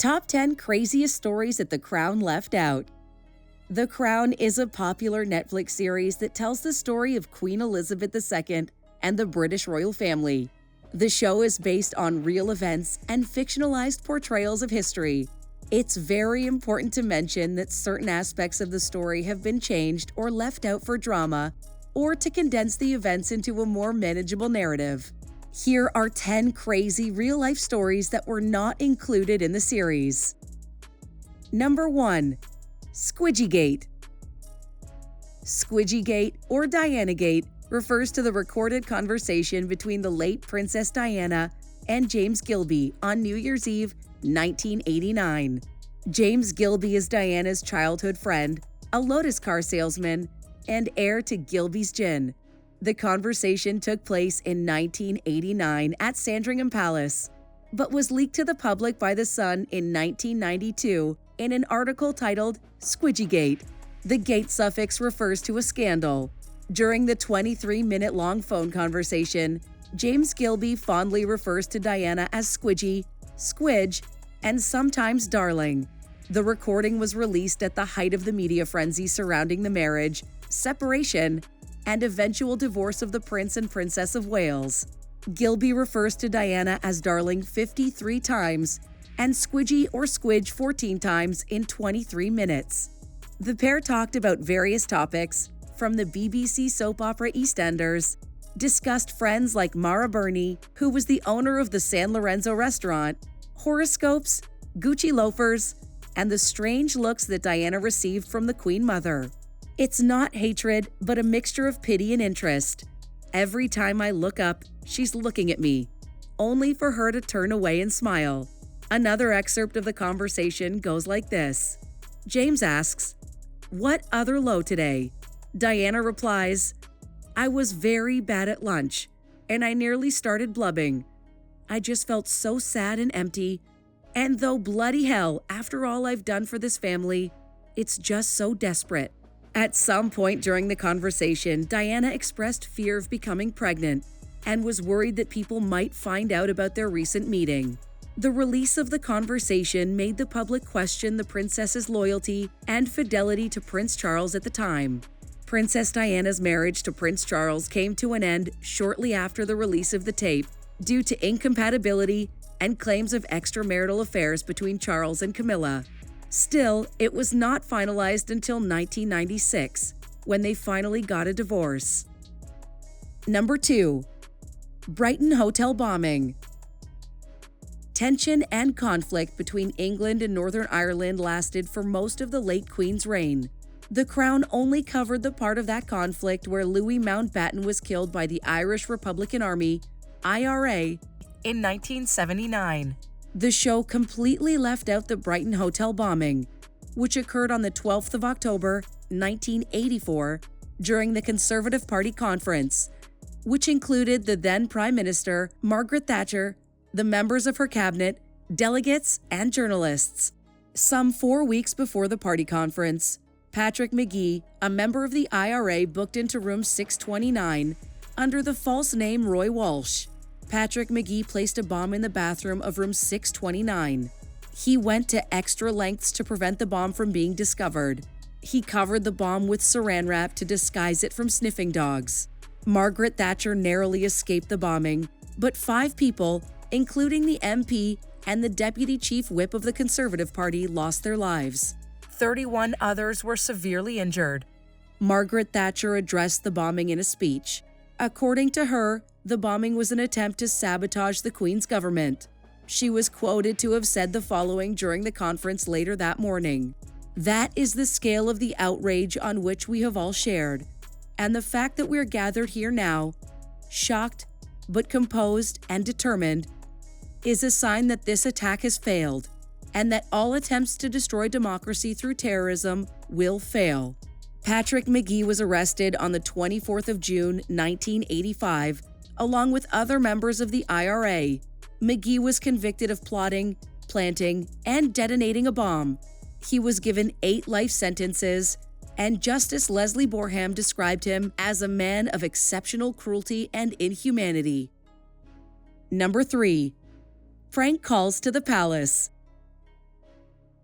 Top 10 Craziest Stories that The Crown Left Out. The Crown is a popular Netflix series that tells the story of Queen Elizabeth II and the British royal family. The show is based on real events and fictionalized portrayals of history. It's very important to mention that certain aspects of the story have been changed or left out for drama, or to condense the events into a more manageable narrative. Here are 10 crazy real-life stories that were not included in the series. Number 1. SQUIDGYGATE. SQUIDGYGATE, or Diana-gate, refers to the recorded conversation between the late Princess Diana and James Gilbey on New Year's Eve, 1989. James Gilbey is Diana's childhood friend, a Lotus car salesman, and heir to Gilbey's Gin. The conversation took place in 1989 at Sandringham Palace, but was leaked to the public by The Sun in 1992 in an article titled SQUIDGYGATE. The gate suffix refers to a scandal. During the 23-minute-long phone conversation, James Gilbey fondly refers to Diana as Squidgy, Squidge, and sometimes Darling. The recording was released at the height of the media frenzy surrounding the marriage, separation, and eventual divorce of the Prince and Princess of Wales. Gilbey refers to Diana as Darling 53 times and Squidgy or Squidge 14 times in 23 minutes. The pair talked about various topics, from the BBC soap opera EastEnders, discussed friends like Mara Burney, who was the owner of the San Lorenzo restaurant, horoscopes, Gucci loafers, and the strange looks that Diana received from the Queen Mother. It's not hatred, but a mixture of pity and interest. Every time I look up, she's looking at me, only for her to turn away and smile. Another excerpt of the conversation goes like this. James asks, "What other low today?" Diana replies, "I was very bad at lunch, and I nearly started blubbing. I just felt so sad and empty, and though bloody hell, after all I've done for this family, it's just so desperate." At some point during the conversation, Diana expressed fear of becoming pregnant and was worried that people might find out about their recent meeting. The release of the conversation made the public question the princess's loyalty and fidelity to Prince Charles at the time. Princess Diana's marriage to Prince Charles came to an end shortly after the release of the tape due to incompatibility and claims of extramarital affairs between Charles and Camilla. Still, it was not finalized until 1996, when they finally got a divorce. Number 2. Brighton hotel bombing. Tension and conflict between England and Northern Ireland lasted for most of the late Queen's reign. The Crown only covered the part of that conflict where Louis Mountbatten was killed by the Irish Republican Army, IRA, in 1979. The show completely left out the Brighton hotel bombing, which occurred on the 12th of October, 1984, during the Conservative Party conference, which included the then Prime Minister, Margaret Thatcher, the members of her cabinet, delegates, and journalists. Some 4 weeks before the party conference, Patrick Magee, a member of the IRA, booked into room 629 under the false name Roy Walsh. Patrick Magee placed a bomb in the bathroom of room 629. He went to extra lengths to prevent the bomb from being discovered. He covered the bomb with saran wrap to disguise it from sniffing dogs. Margaret Thatcher narrowly escaped the bombing, but 5 people, including the MP and the Deputy Chief Whip of the Conservative Party, lost their lives. 31 others were severely injured. Margaret Thatcher addressed the bombing in a speech. According to her, the bombing was an attempt to sabotage the Queen's government. She was quoted to have said the following during the conference later that morning. "That is the scale of the outrage on which we have all shared, and the fact that we are gathered here now, shocked but composed and determined, is a sign that this attack has failed, and that all attempts to destroy democracy through terrorism will fail." Patrick Magee was arrested on the 24th of June, 1985, along with other members of the IRA. Magee was convicted of plotting, planting, and detonating a bomb. He was given 8 life sentences, and Justice Leslie Boreham described him as a man of exceptional cruelty and inhumanity. Number 3. Prank calls to the palace.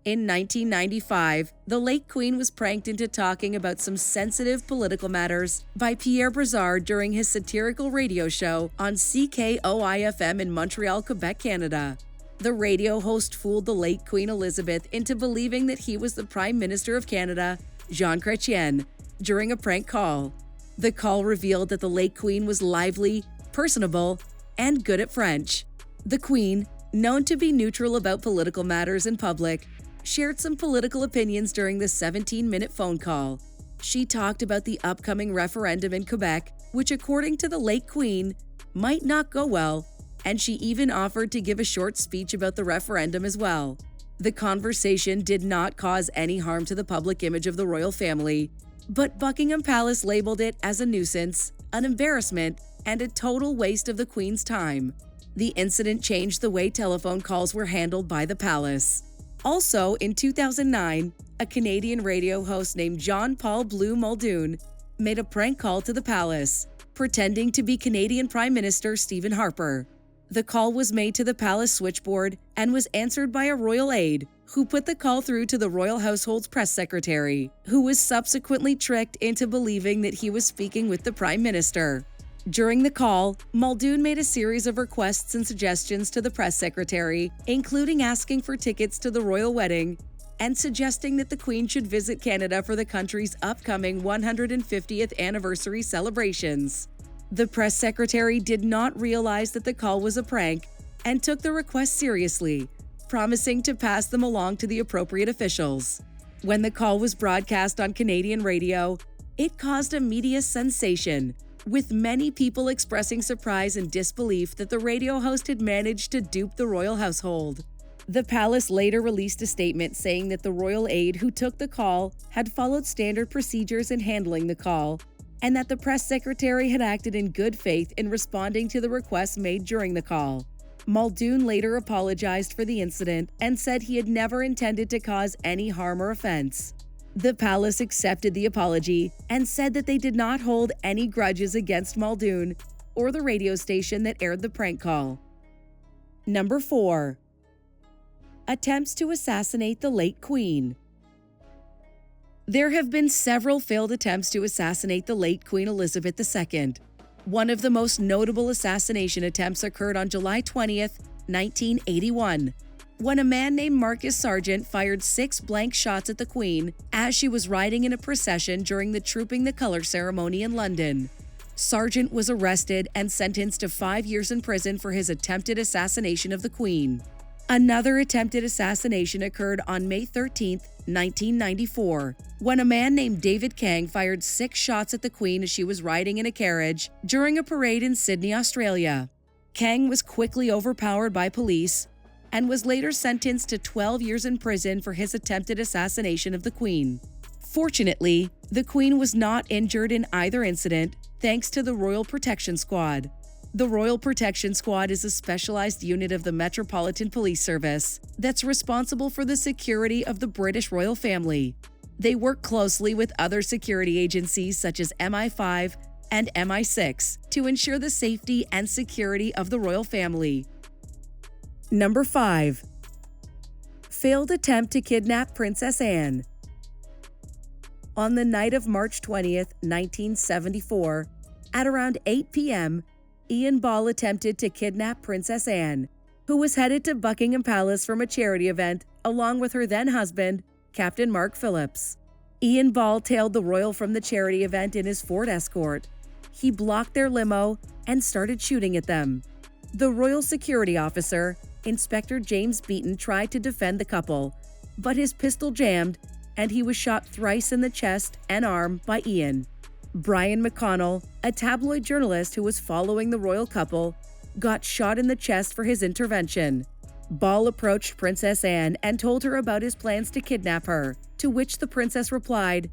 In 1995, the late Queen was pranked into talking about some sensitive political matters by Pierre Brassard during his satirical radio show on CKOI-FM in Montreal, Quebec, Canada. The radio host fooled the late Queen Elizabeth into believing that he was the Prime Minister of Canada, Jean Chrétien, during a prank call. The call revealed that the late Queen was lively, personable, and good at French. The Queen, known to be neutral about political matters in public, shared some political opinions during the 17-minute phone call. She talked about the upcoming referendum in Quebec, which according to the late Queen, might not go well, and she even offered to give a short speech about the referendum as well. The conversation did not cause any harm to the public image of the royal family, but Buckingham Palace labeled it as a nuisance, an embarrassment, and a total waste of the Queen's time. The incident changed the way telephone calls were handled by the palace. Also, in 2009, a Canadian radio host named Jean-Paul Blue Muldoon made a prank call to the palace, pretending to be Canadian Prime Minister Stephen Harper. The call was made to the palace switchboard and was answered by a royal aide, who put the call through to the royal household's press secretary, who was subsequently tricked into believing that he was speaking with the Prime Minister. During the call, Muldoon made a series of requests and suggestions to the press secretary, including asking for tickets to the royal wedding and suggesting that the Queen should visit Canada for the country's upcoming 150th anniversary celebrations. The press secretary did not realize that the call was a prank and took the request seriously, promising to pass them along to the appropriate officials. When the call was broadcast on Canadian radio, it caused a media sensation, with many people expressing surprise and disbelief that the radio host had managed to dupe the royal household. The palace later released a statement saying that the royal aide who took the call had followed standard procedures in handling the call, and that the press secretary had acted in good faith in responding to the requests made during the call. Muldoon later apologized for the incident and said he had never intended to cause any harm or offense. The palace accepted the apology and said that they did not hold any grudges against Muldoon or the radio station that aired the prank call. Number 4. Attempts to assassinate the late Queen. There have been several failed attempts to assassinate the late Queen Elizabeth II. One of the most notable assassination attempts occurred on July 20th, 1981. When a man named Marcus Sargent fired 6 blank shots at the Queen as she was riding in a procession during the Trooping the Colour ceremony in London. Sargent was arrested and sentenced to 5 years in prison for his attempted assassination of the Queen. Another attempted assassination occurred on May 13, 1994, when a man named David Kang fired 6 shots at the Queen as she was riding in a carriage during a parade in Sydney, Australia. Kang was quickly overpowered by police and was later sentenced to 12 years in prison for his attempted assassination of the Queen. Fortunately, the Queen was not injured in either incident, thanks to the Royal Protection Squad. The Royal Protection Squad is a specialized unit of the Metropolitan Police Service that's responsible for the security of the British royal family. They work closely with other security agencies such as MI5 and MI6 to ensure the safety and security of the royal family. Number 5. Failed attempt to kidnap Princess Anne. On the night of March 20th, 1974, at around 8 p.m., Ian Ball attempted to kidnap Princess Anne, who was headed to Buckingham Palace from a charity event along with her then-husband, Captain Mark Phillips. Ian Ball tailed the royal from the charity event in his Ford Escort. He blocked their limo and started shooting at them. The royal security officer, Inspector James Beaton, tried to defend the couple, but his pistol jammed and he was shot thrice in the chest and arm by Ian. Brian McConnell, a tabloid journalist who was following the royal couple, got shot in the chest for his intervention. Ball approached Princess Anne and told her about his plans to kidnap her, to which the princess replied,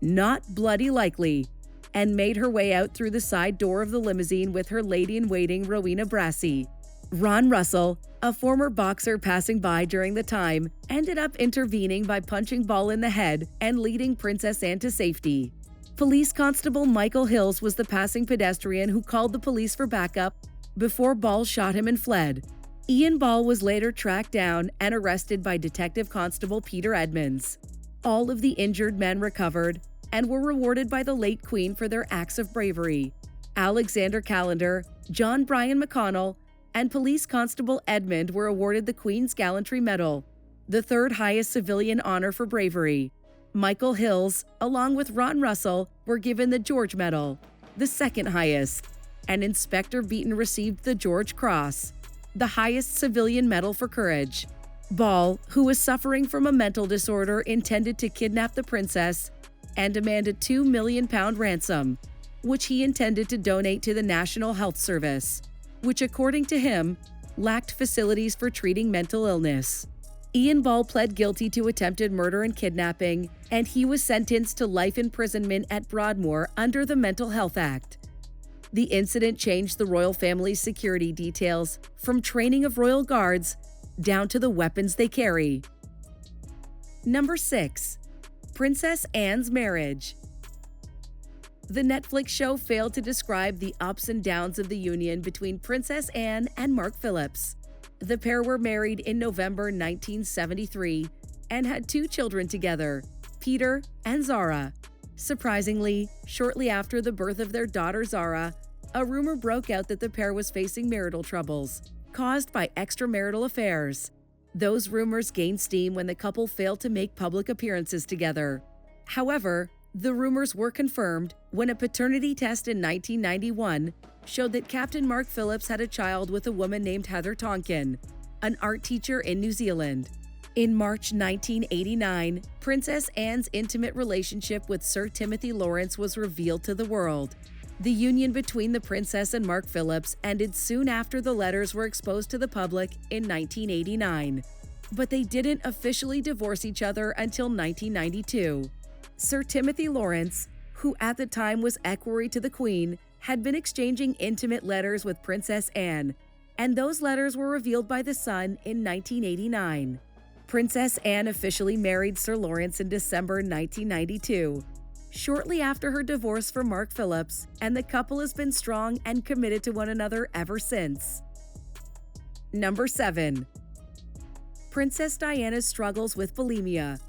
"Not bloody likely," and made her way out through the side door of the limousine with her lady-in-waiting Rowena Brassey. Ron Russell, a former boxer passing by during the time, ended up intervening by punching Ball in the head and leading Princess Anne to safety. Police Constable Michael Hills was the passing pedestrian who called the police for backup before Ball shot him and fled. Ian Ball was later tracked down and arrested by Detective Constable Peter Edmonds. All of the injured men recovered and were rewarded by the late Queen for their acts of bravery. Alexander Callender, John Bryan McConnell, and Police Constable Edmund were awarded the Queen's Gallantry Medal, the third highest civilian honor for bravery. Michael Hills, along with Ron Russell, were given the George Medal, the second highest, and Inspector Beaton received the George Cross, the highest civilian medal for courage. Ball, who was suffering from a mental disorder, intended to kidnap the princess and demand a £2 million ransom, which he intended to donate to the National Health Service, which, according to him, lacked facilities for treating mental illness. Ian Ball pled guilty to attempted murder and kidnapping, and he was sentenced to life imprisonment at Broadmoor under the Mental Health Act. The incident changed the royal family's security details from training of royal guards down to the weapons they carry. Number 6. Princess Anne's marriage. The Netflix show failed to describe the ups and downs of the union between Princess Anne and Mark Phillips. The pair were married in November 1973 and had 2 children together, Peter and Zara. Surprisingly, shortly after the birth of their daughter Zara, a rumor broke out that the pair was facing marital troubles, caused by extramarital affairs. Those rumors gained steam when the couple failed to make public appearances together. However, the rumors were confirmed when a paternity test in 1991 showed that Captain Mark Phillips had a child with a woman named Heather Tonkin, an art teacher in New Zealand. In March 1989, Princess Anne's intimate relationship with Sir Timothy Lawrence was revealed to the world. The union between the princess and Mark Phillips ended soon after the letters were exposed to the public in 1989. But they didn't officially divorce each other until 1992. Sir Timothy Lawrence, who at the time was equerry to the Queen, had been exchanging intimate letters with Princess Anne, and those letters were revealed by The Sun in 1989. Princess Anne officially married Sir Lawrence in December 1992, shortly after her divorce from Mark Phillips, and the couple has been strong and committed to one another ever since. Number 7. Princess Diana's struggles with bulimia.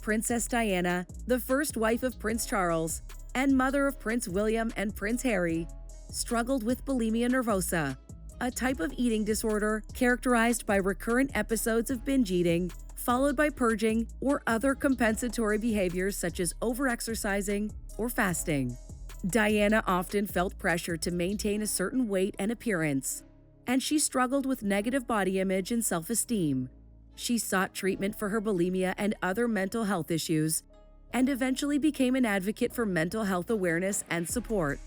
Princess Diana, the first wife of Prince Charles and mother of Prince William and Prince Harry, struggled with bulimia nervosa, a type of eating disorder characterized by recurrent episodes of binge eating, followed by purging or other compensatory behaviors such as overexercising or fasting. Diana often felt pressure to maintain a certain weight and appearance, and she struggled with negative body image and self-esteem. She sought treatment for her bulimia and other mental health issues, and eventually became an advocate for mental health awareness and support.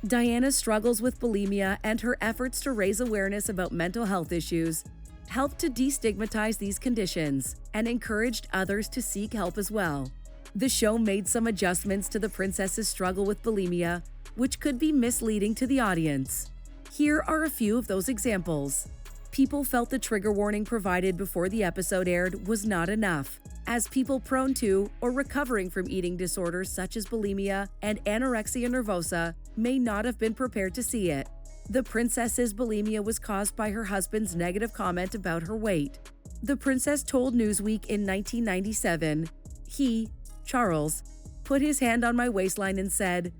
Diana's struggles with bulimia and her efforts to raise awareness about mental health issues helped to destigmatize these conditions and encouraged others to seek help as well. The show made some adjustments to the princess's struggle with bulimia, which could be misleading to the audience. Here are a few of those examples. People felt the trigger warning provided before the episode aired was not enough, as people prone to or recovering from eating disorders such as bulimia and anorexia nervosa may not have been prepared to see it. The princess's bulimia was caused by her husband's negative comment about her weight. The princess told Newsweek in 1997, he, Charles, put his hand on my waistline and said,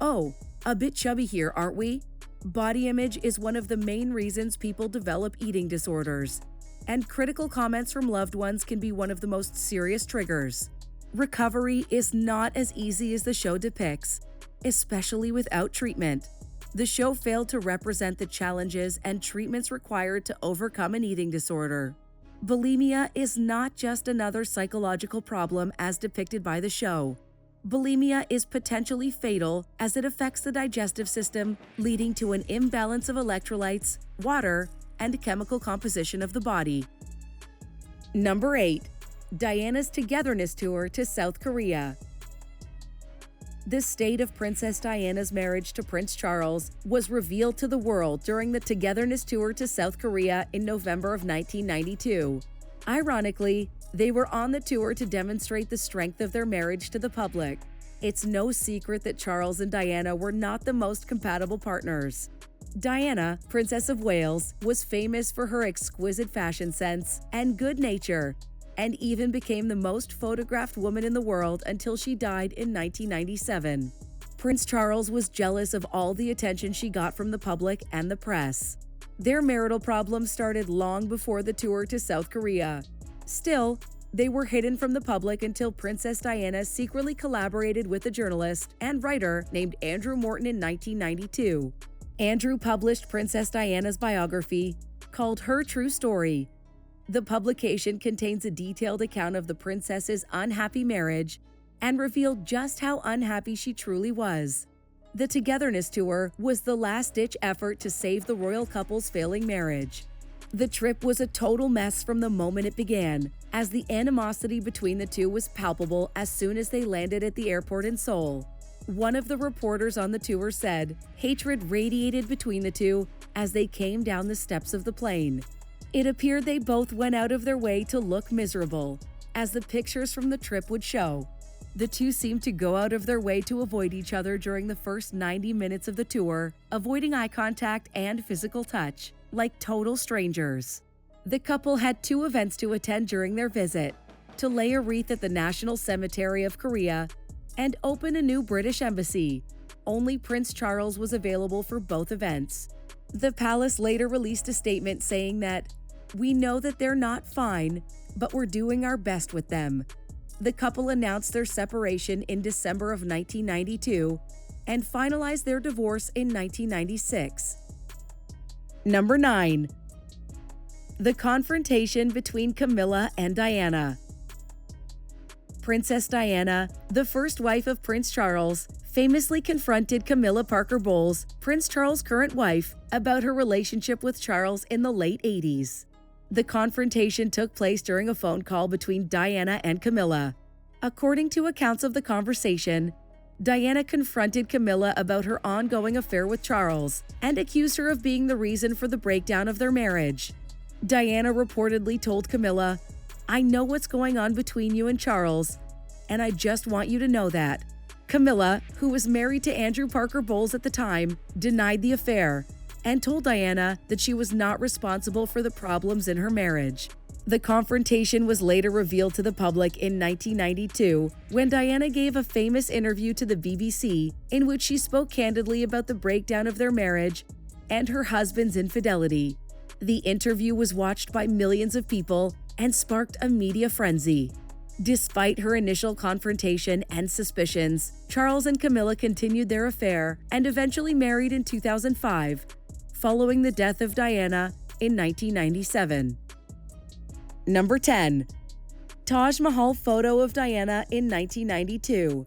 "Oh, a bit chubby here, aren't we?" Body image is one of the main reasons people develop eating disorders, and critical comments from loved ones can be one of the most serious triggers. Recovery is not as easy as the show depicts, especially without treatment. The show failed to represent the challenges and treatments required to overcome an eating disorder. Bulimia is not just another psychological problem as depicted by the show. Bulimia is potentially fatal as it affects the digestive system, leading to an imbalance of electrolytes, water, and chemical composition of the body. Number 8. Diana's Togetherness Tour to South Korea. The state of Princess Diana's marriage to Prince Charles was revealed to the world during the Togetherness Tour to South Korea in November of 1992. Ironically, they were on the tour to demonstrate the strength of their marriage to the public. It's no secret that Charles and Diana were not the most compatible partners. Diana, Princess of Wales, was famous for her exquisite fashion sense and good nature, and even became the most photographed woman in the world until she died in 1997. Prince Charles was jealous of all the attention she got from the public and the press. Their marital problems started long before the tour to South Korea. Still, they were hidden from the public until Princess Diana secretly collaborated with a journalist and writer named Andrew Morton in 1992. Andrew published Princess Diana's biography, called Her True Story. The publication contains a detailed account of the princess's unhappy marriage and revealed just how unhappy she truly was. The Togetherness tour was the last-ditch effort to save the royal couple's failing marriage. The trip was a total mess from the moment it began, as the animosity between the two was palpable as soon as they landed at the airport in Seoul. One of the reporters on the tour said hatred radiated between the two as they came down the steps of the plane. It appeared they both went out of their way to look miserable, as the pictures from the trip would show. The two seemed to go out of their way to avoid each other during the first 90 minutes of the tour, avoiding eye contact and physical touch, like total strangers. The couple had 2 events to attend during their visit: to lay a wreath at the National Cemetery of Korea and open a new British embassy. Only Prince Charles was available for both events. The palace later released a statement saying that, "We know that they're not fine, but we're doing our best with them." The couple announced their separation in December of 1992 and finalized their divorce in 1996. Number 9. The confrontation between Camilla and Diana. Princess Diana, the first wife of Prince Charles, famously confronted Camilla Parker Bowles, Prince Charles' current wife, about her relationship with Charles in the late 80s. The confrontation took place during a phone call between Diana and Camilla. According to accounts of the conversation, Diana confronted Camilla about her ongoing affair with Charles and accused her of being the reason for the breakdown of their marriage. Diana reportedly told Camilla, "I know what's going on between you and Charles, and I just want you to know that." Camilla, who was married to Andrew Parker Bowles at the time, denied the affair and told Diana that she was not responsible for the problems in her marriage. The confrontation was later revealed to the public in 1992 when Diana gave a famous interview to the BBC in which she spoke candidly about the breakdown of their marriage and her husband's infidelity. The interview was watched by millions of people and sparked a media frenzy. Despite her initial confrontation and suspicions, Charles and Camilla continued their affair and eventually married in 2005, following the death of Diana in 1997. Number 10. Taj Mahal photo of Diana in 1992.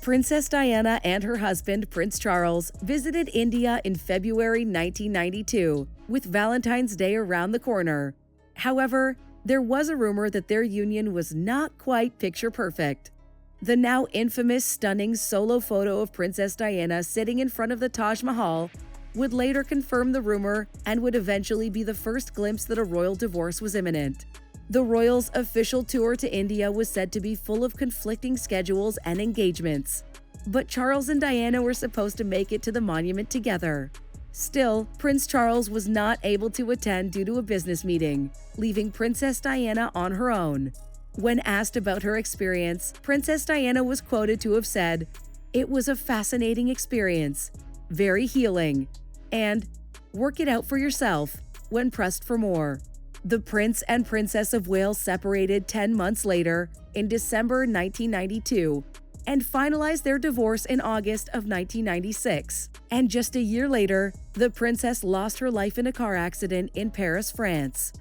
Princess Diana and her husband, Prince Charles, visited India in February 1992, with Valentine's Day around the corner. However, there was a rumor that their union was not quite picture-perfect. The now infamous stunning solo photo of Princess Diana sitting in front of the Taj Mahal would later confirm the rumor and would eventually be the first glimpse that a royal divorce was imminent. The royals' official tour to India was said to be full of conflicting schedules and engagements, but Charles and Diana were supposed to make it to the monument together. Still, Prince Charles was not able to attend due to a business meeting, leaving Princess Diana on her own. When asked about her experience, Princess Diana was quoted to have said, "It was a fascinating experience, very healing, and work it out for yourself," when pressed for more. The Prince and Princess of Wales separated 10 months later, in December 1992, and finalized their divorce in August of 1996. And just a year later, the princess lost her life in a car accident in Paris, France.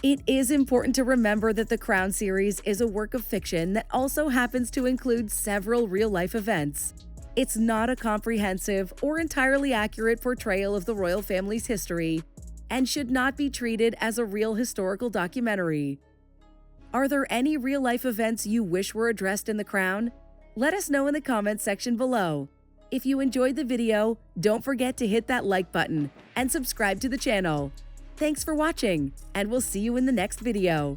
It is important to remember that the Crown series is a work of fiction that also happens to include several real-life events. It's not a comprehensive or entirely accurate portrayal of the royal family's history and should not be treated as a real historical documentary. Are there any real-life events you wish were addressed in The Crown? Let us know in the comments section below. If you enjoyed the video, don't forget to hit that like button and subscribe to the channel. Thanks for watching, and we'll see you in the next video.